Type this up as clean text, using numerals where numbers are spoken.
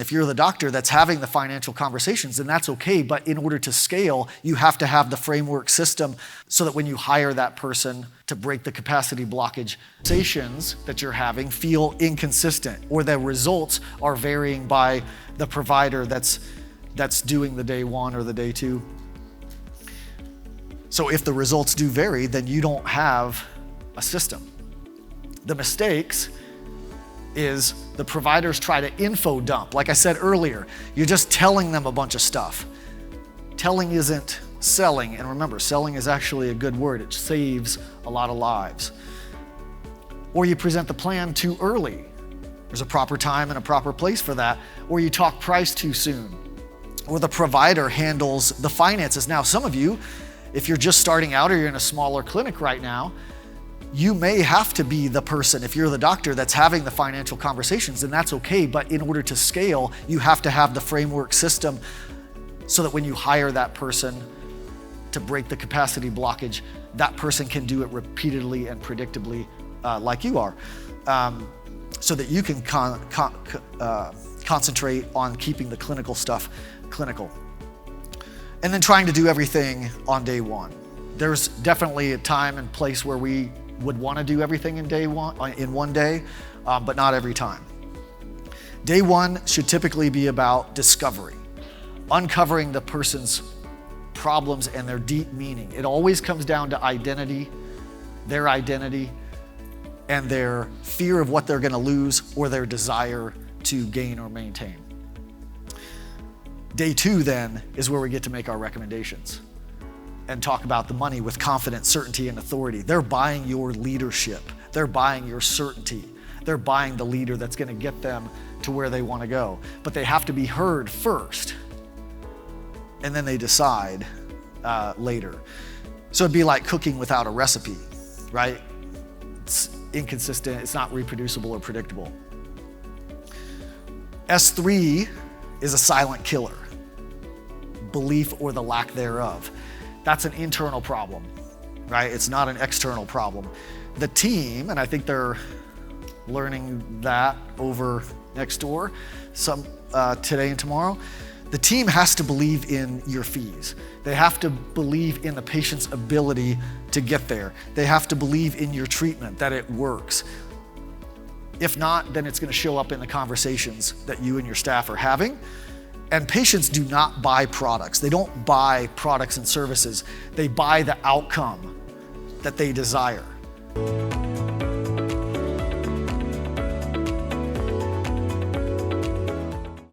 If you're the doctor that's having the financial conversations, then that's okay. But in order to scale, you have to have the framework system so that when you hire that person to break the capacity blockage, conversations that you're having feel inconsistent, or the results are varying by the provider that's doing the day one or the day two. So if the results do vary, then you don't have a system. The mistakes is the providers try to info dump. Like I said earlier, you're just telling them a bunch of stuff. Telling isn't selling, and remember, selling is actually a good word. It saves a lot of lives. Or you present the plan too early. There's a proper time and a proper place for that. Or you talk price too soon. Or the provider handles the finances. Now, some of you, if you're just starting out or you're in a smaller clinic right now, you may have to be the person, if you're the doctor that's having the financial conversations, then that's okay. But in order to scale, you have to have the framework system so that when you hire that person to break the capacity blockage, that person can do it repeatedly and predictably like you are, so that you can concentrate on keeping the clinical stuff clinical. And then trying to do everything on day one. There's definitely a time and place where we would want to do everything in one day, but not every time. Day one should typically be about discovery, uncovering the person's problems and their deep meaning. It always comes down to identity, and their fear of what they're going to lose or their desire to gain or maintain. Day two then is where we get to make our recommendations and talk about the money with confidence, certainty, and authority. They're buying your leadership. They're buying your certainty. They're buying the leader that's going to get them to where they want to go. But they have to be heard first, and then they decide later. So it'd be like cooking without a recipe, right? It's inconsistent, it's not reproducible or predictable. S3 is a silent killer. Belief or the lack thereof. That's an internal problem, right? It's not an external problem. The team, and I think they're learning that over next door today and tomorrow, the team has to believe in your fees. They have to believe in the patient's ability to get there. They have to believe in your treatment, that it works. If not, then it's going to show up in the conversations that you and your staff are having. And patients do not buy products. They don't buy products and services. They buy the outcome that they desire.